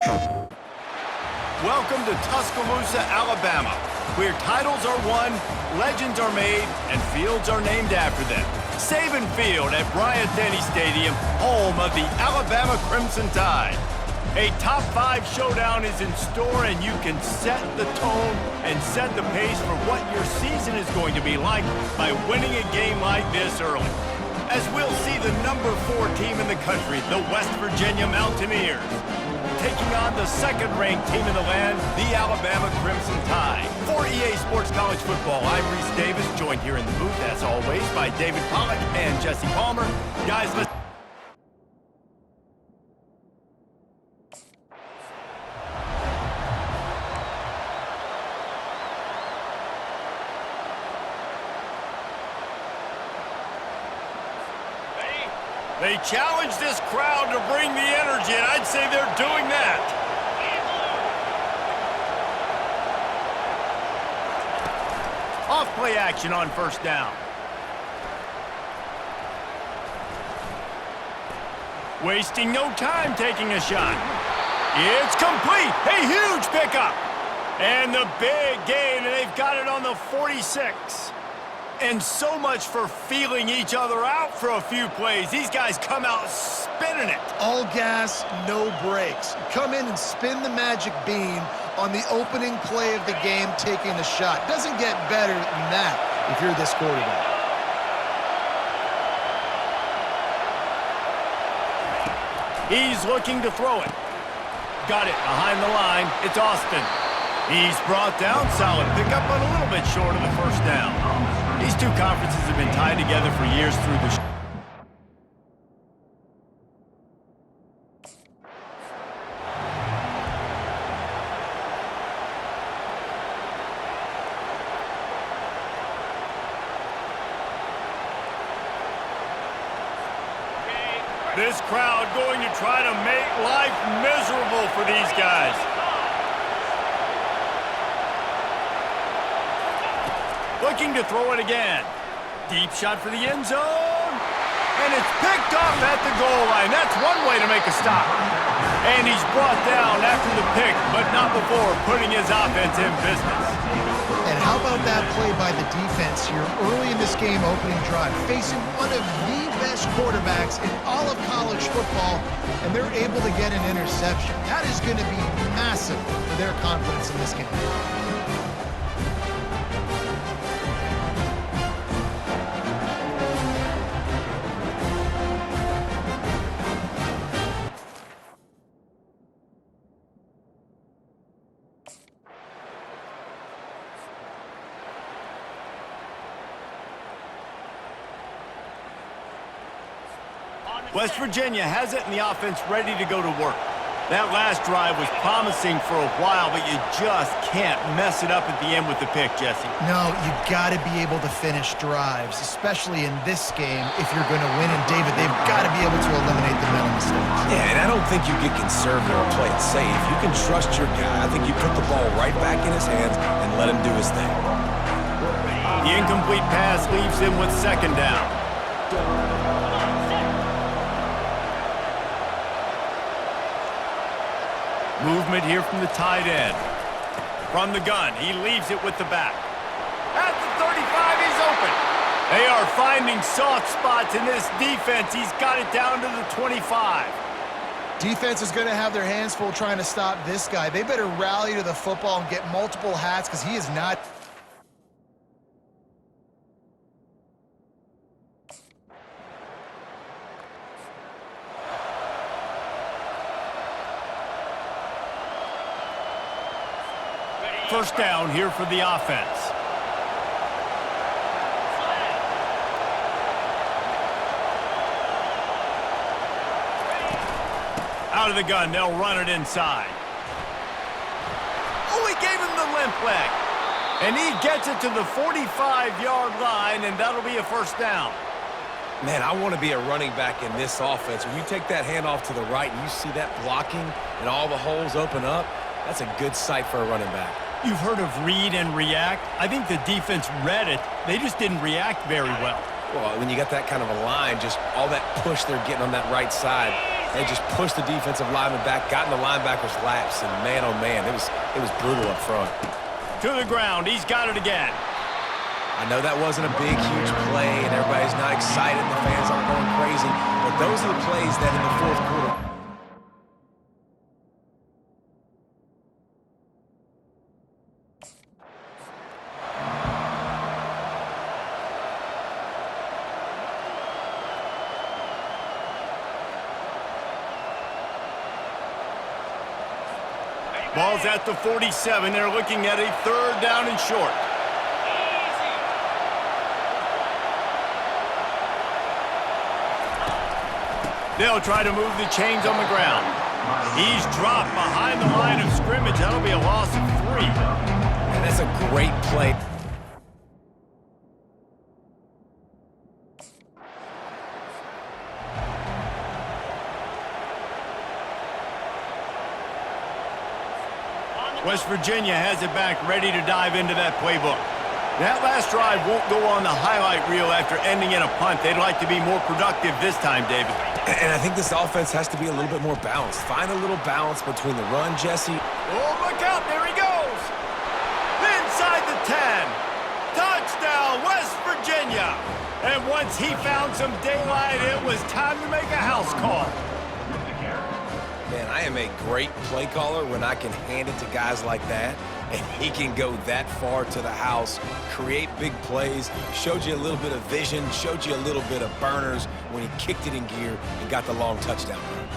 Welcome to Tuscaloosa, Alabama, where titles are won, legends are made, and fields are named after them. Saban Field at Bryant-Denny Stadium, home of the Alabama Crimson Tide. A top 5 showdown is in store, and you can set the tone and set the pace for what your season is going to be like by winning a game like this early. As we'll see the number 4 team in the country, the West Virginia Mountaineers, taking on the second-ranked team in the land, the Alabama Crimson Tide. For EA Sports College Football, I'm Reese Davis, joined here in the booth, as always, by David Pollack and Jesse Palmer. Guys, let's... They challenge this crowd to bring the energy, and I'd say they're doing that. Off-play action on first down. Wasting no time taking a shot. It's complete. A huge pickup. And the big gain, and they've got it on the 46. And so much for feeling each other out for a few plays. These guys come out spinning it. All gas, no brakes. Come in and spin the magic bean on the opening play of the game, taking the shot. Doesn't get better than that if you're this quarterback. He's looking to throw it. Got it behind the line. It's Austin. He's brought down. Solid pickup, but a little bit short of the first down. These two conferences have been tied together for years through the... This crowd going to try to make life miserable for these guys. Looking to throw it again. Deep shot for the end zone. And it's picked off at the goal line. That's one way to make a stop. And he's brought down after the pick, but not before putting his offense in business. And how about that play by the defense here early in this game opening drive, facing one of the best quarterbacks in all of college football, and they're able to get an interception. That is going to be massive for their confidence in this game. West Virginia has it, and the offense ready to go to work. That last drive was promising for a while, but you just can't mess it up at the end with the pick, Jesse. No, you got to be able to finish drives, especially in this game if you're going to win. And, David, they've got to be able to eliminate the mental mistakes. Yeah, and I don't think you get conservative or play it safe. You can trust your guy. I think you put the ball right back in his hands and let him do his thing. The incomplete pass leaves him with second down. Movement here from the tight end. From the gun, he leaves it with the back. At the 35, he's open. They are finding soft spots in this defense. He's got it down to the 25. Defense is going to have their hands full trying to stop this guy. They better rally to the football and get multiple hats because he is not... First down here for the offense. Out of the gun, they'll run it inside. Oh, he gave him the limp leg. And he gets it to the 45-yard line, and that'll be a first down. Man, I want to be a running back in this offense. When you take that handoff to the right and you see that blocking and all the holes open up, that's a good sight for a running back. You've heard of read and react. I think the defense read it. They just didn't react very well. Well, when you got that kind of a line, just all that push they're getting on that right side, They just pushed the defensive lineman back, got in the linebacker's laps, and man, oh man, it was brutal up front. To the ground, he's got it again. I know that wasn't a big, huge play, and everybody's not excited, and the fans aren't going crazy, but those are the plays that in the fourth quarter. Ball's at the 47. They're looking at a 3rd down and short. They'll try to move the chains on the ground. He's dropped behind the line of scrimmage. That'll be a loss of 3. And that's a great play. West Virginia has it back, ready to dive into that playbook. That last drive won't go on the highlight reel after ending in a punt. They'd like to be more productive this time, David. And I think this offense has to be a little bit more balanced. Find a little balance between the run, Jesse. Oh, look out, there he goes! Inside the 10. Touchdown, West Virginia! And once he found some daylight, it was time to make a house call. Man, I am a great play caller when I can hand it to guys like that, and he can go that far to the house, create big plays, showed you a little bit of vision, showed you a little bit of burners when he kicked it in gear and got the long touchdown run.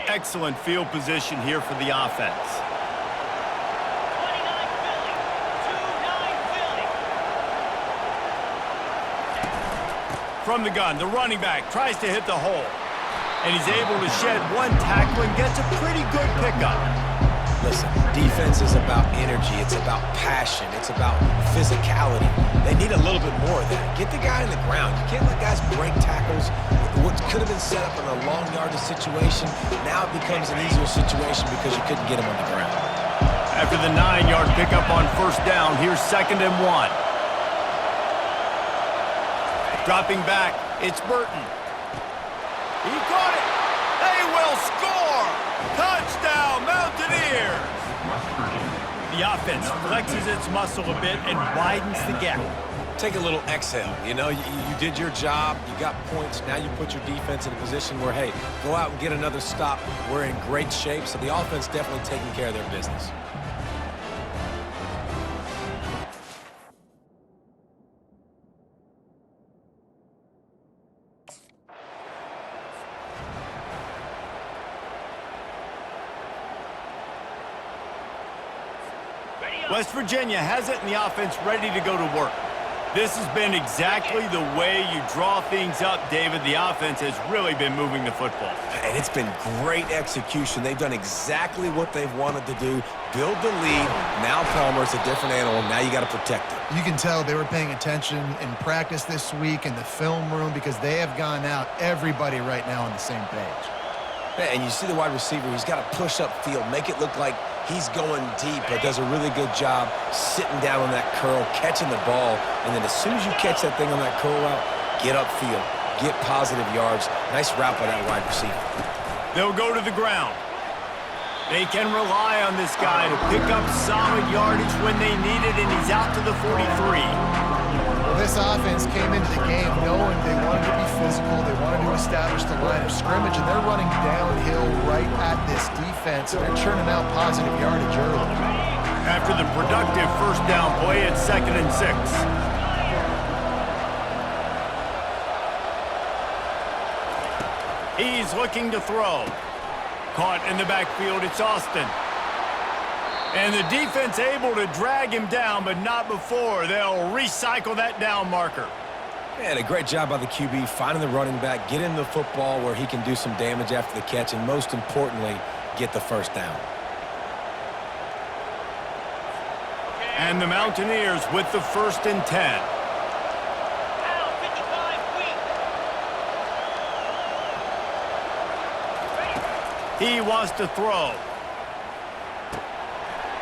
Excellent field position here for the offense. From the gun, the running back tries to hit the hole. And he's able to shed one tackle and gets a pretty good pickup. Listen, defense is about energy. It's about passion. It's about physicality. They need a little bit more of that. Get the guy in the ground. You can't let guys break tackles. What could have been set up in a long yardage situation, now it becomes an easier situation because you couldn't get him on the ground. After the 9-yard pickup on 1st down, here's 2nd and 1. Dropping back, it's Burton. He caught it. They will score. Touchdown, Mountaineers. The offense flexes its muscle a bit and widens the gap. Take a little exhale. You know, you did your job. You got points. Now you put your defense in a position where, hey, go out and get another stop. We're in great shape, so the offense definitely taking care of their business. West Virginia has it, and the offense ready to go to work. This has been exactly the way you draw things up, David. The offense has really been moving the football. And it's been great execution. They've done exactly what they've wanted to do. Build the lead. Now Palmer's a different animal. Now you got to protect it. You can tell they were paying attention in practice this week in the film room because they have gone out, everybody right now on the same page. Yeah, and you see the wide receiver. He's got to push up field, make it look like he's going deep, but does a really good job sitting down on that curl, catching the ball, and then as soon as you catch that thing on that curl route, get upfield, get positive yards. Nice route by that wide receiver. They'll go to the ground. They can rely on this guy to pick up solid yardage when they need it, and he's out to the 43. Well, this offense came into the game knowing they wanted to be physical, they wanted to establish the line of scrimmage, and they're running downhill right at this defense, and they're churning out positive yardage early. After the productive 1st down play, it's 2nd and 6. He's looking to throw. Caught in the backfield, it's Austin. And the defense able to drag him down, but not before. They'll recycle that down marker. And a great job by the QB, finding the running back, get him the football where he can do some damage after the catch, and most importantly, get the 1st down. And the Mountaineers with the 1st and 10. He wants to throw.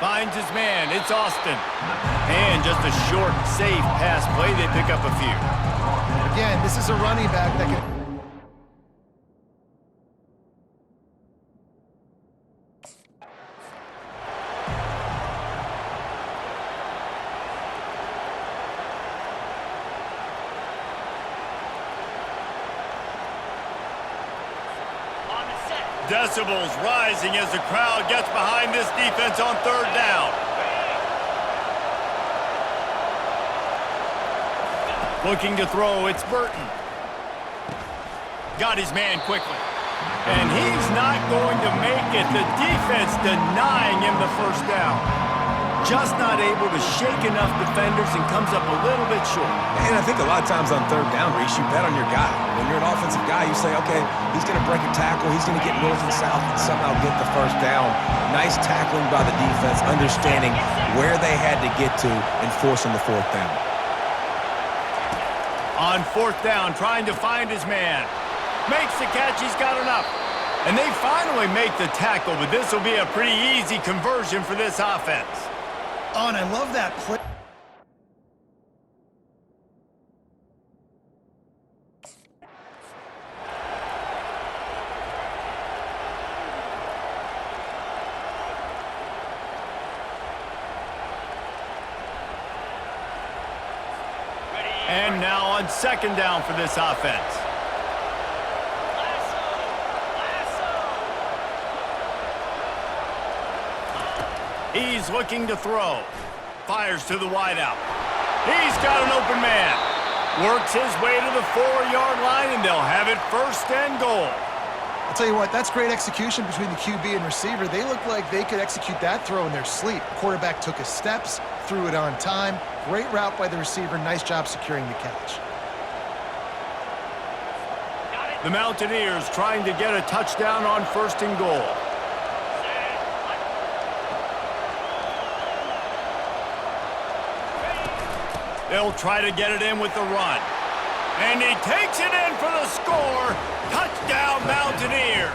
Finds his man. It's Austin. And just a short, safe pass play. They pick up a few. Again, this is a running back that can... Decibels rising as the crowd gets behind this defense on third down. Looking to throw, it's Burton. Got his man quickly. And he's not going to make it. The defense denying him the first down. Just not able to shake enough defenders and comes up a little bit short. And I think a lot of times on third down, Reese, you bet on your guy. When you're an offensive guy, you say, okay, he's going to break a tackle, he's going to get north and south and somehow get the first down. Nice tackling by the defense, understanding where they had to get to and forcing the fourth down. On fourth down, trying to find his man. Makes the catch, he's got enough. And they finally make the tackle, but this will be a pretty easy conversion for this offense. Oh, and I love that play. And now on second down for this offense. He's looking to throw. Fires to the wideout. He's got an open man. Works his way to the 4-yard line, and they'll have it first and goal. I'll tell you what, that's great execution between the QB and receiver. They look like they could execute that throw in their sleep. Quarterback took his steps, threw it on time. Great route by the receiver. Nice job securing the catch. The Mountaineers trying to get a touchdown on first and goal. They'll try to get it in with the run. And he takes it in for the score. Touchdown, Mountaineers.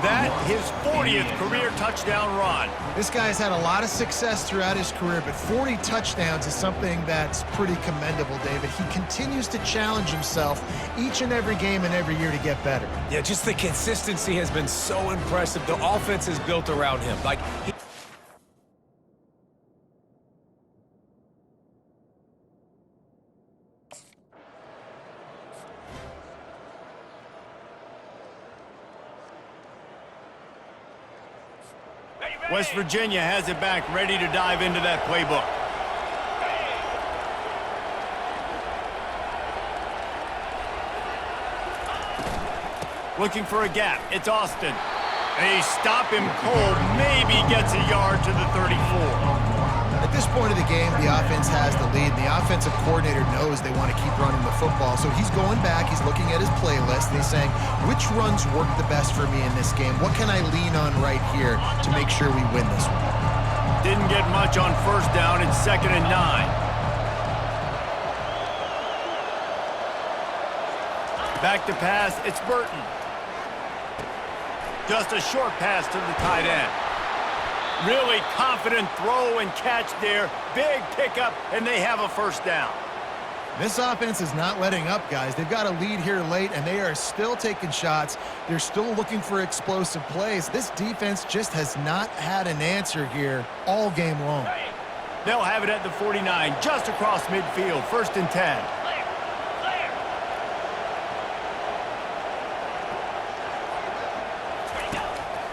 That his 40th career touchdown run. This guy's had a lot of success throughout his career, but 40 touchdowns is something that's pretty commendable, David. He continues to challenge himself each and every game and every year to get better. Yeah, just the consistency has been so impressive. The offense is built around him. West Virginia has it back, ready to dive into that playbook. Looking for a gap. It's Austin. They stop him cold. Maybe gets a yard to the 34. At this point of the game, the offense has the lead. The offensive coordinator knows they want to keep running the football. So he's going back, he's looking at his playlist, and he's saying, which runs work the best for me in this game? What can I lean on right here to make sure we win this one? Didn't get much on first down. It's 2nd and 9. Back to pass, it's Burton. Just a short pass to the tight end. Really confident throw and catch there. Big pickup, and they have a first down. This offense is not letting up, guys. They've got a lead here late, and they are still taking shots. They're still looking for explosive plays. This defense just has not had an answer here all game long. They'll have it at the 49, just across midfield, 1st and 10.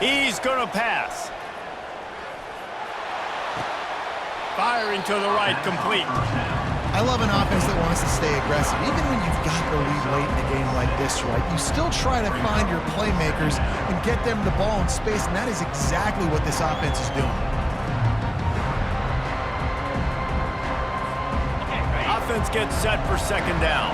He's going to pass. Firing to the right, complete. I love an offense that wants to stay aggressive. Even when you've got the lead late in a game like this, right, you still try to find your playmakers and get them the ball in space, and that is exactly what this offense is doing. Offense gets set for 2nd down.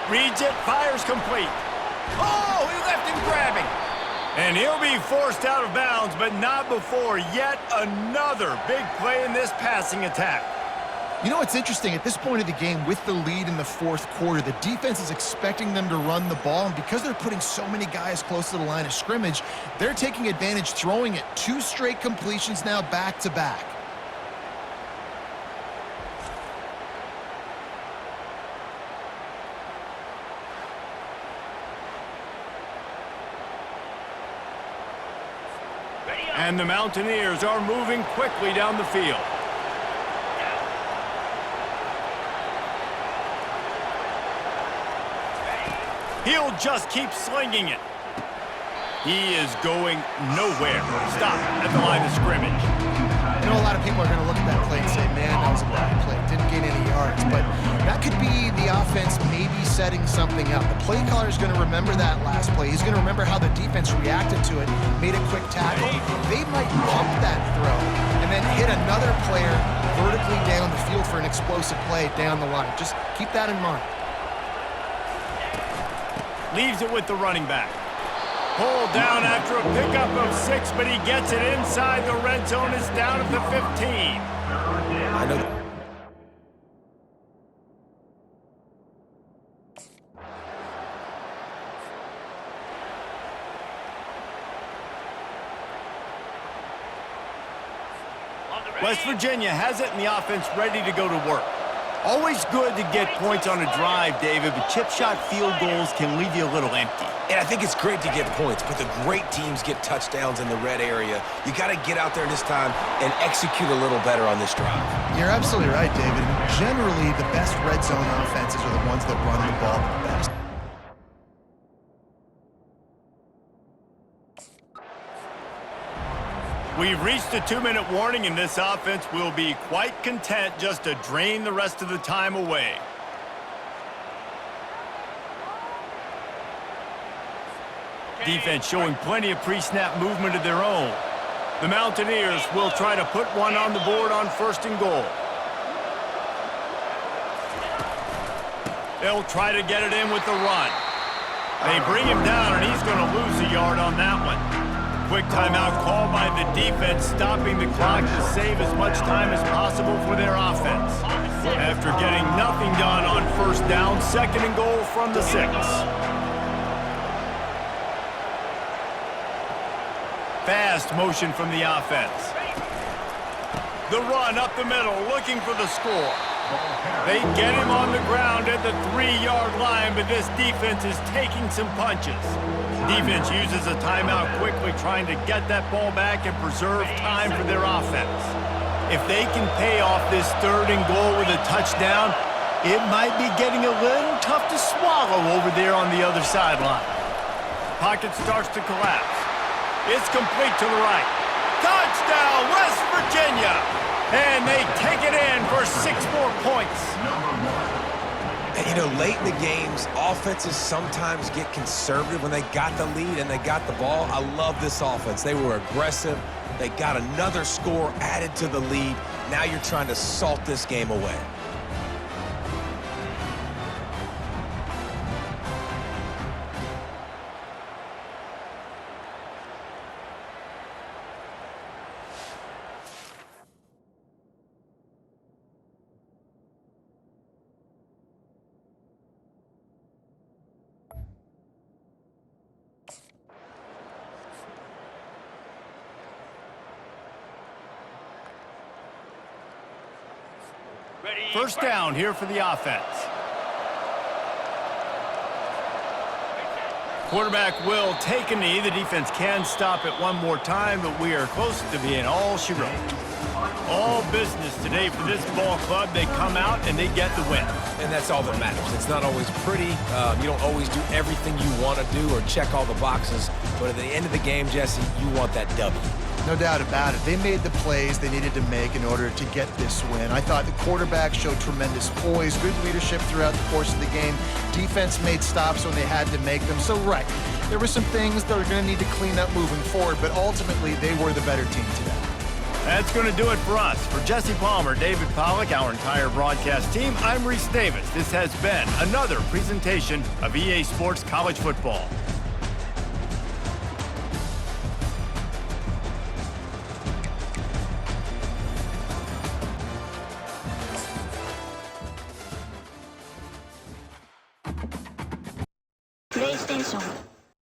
Reads it, fires complete. Oh, he left him grabbing. And he'll be forced out of bounds, but not before yet another big play in this passing attack. You know, it's interesting. At this point of the game, with the lead in the fourth quarter, the defense is expecting them to run the ball, and because they're putting so many guys close to the line of scrimmage, they're taking advantage, throwing it. 2 straight completions now back-to-back. And the Mountaineers are moving quickly down the field. He'll just keep slinging it. He is going nowhere. Stop at the line of scrimmage. I know a lot of people are going to look at that play and say, man, that was a bad play. Didn't gain any yards. But that could be the offense maybe setting something up. The play caller is going to remember that last play. He's going to remember how the defense reacted to it, made a quick tackle. They might pump that throw and then hit another player vertically down the field for an explosive play down the line. Just keep that in mind. Leaves it with the running back. Pulled down after a pickup of 6, but he gets it inside the red zone. It's down at the 15. I know. West Virginia has it, and the offense ready to go to work. Always good to get points on a drive, David, but chip shot field goals can leave you a little empty. And I think it's great to get points, but the great teams get touchdowns in the red area. You got to get out there this time and execute a little better on this drive. You're absolutely right, David. Generally, the best red zone offenses are the ones that run the ball the best. We've reached a 2-minute warning, and this offense will be quite content just to drain the rest of the time away. Defense showing plenty of pre-snap movement of their own. The Mountaineers will try to put one on the board on 1st and goal. They'll try to get it in with the run. They bring him down, and he's going to lose a yard on that one. Quick timeout called by the defense, stopping the clock to save as much time as possible for their offense. After getting nothing done on 1st down, 2nd and goal from the 6. Fast motion from the offense. The run up the middle, looking for the score. They get him on the ground at the 3-yard line, but this defense is taking some punches. Defense uses a timeout quickly, trying to get that ball back and preserve time for their offense. If they can pay off this 3rd and goal with a touchdown, it might be getting a little tough to swallow over there on the other sideline. Pocket starts to collapse. It's complete to the right. Touchdown, West Virginia! And they take it in for 6 more points. And, you know, late in the games, offenses sometimes get conservative when they got the lead and they got the ball. I love this offense. They were aggressive. They got another score added to the lead. Now you're trying to salt this game away. First down here for the offense. Quarterback will take a knee. The defense can stop it one more time, but we are close to being all she wrote. All business today for this ball club. They come out and they get the win. And that's all that matters. It's not always pretty. You don't always do everything you want to do or check all the boxes. But at the end of the game, Jesse, you want that W. No doubt about it. They made the plays they needed to make in order to get this win. I thought the quarterback showed tremendous poise, good leadership throughout the course of the game. Defense made stops when they had to make them. So, right, there were some things that are going to need to clean up moving forward, but ultimately they were the better team today. That's going to do it for us. For Jesse Palmer, David Pollack, our entire broadcast team, I'm Reese Davis. This has been another presentation of EA Sports College Football. プレイステーション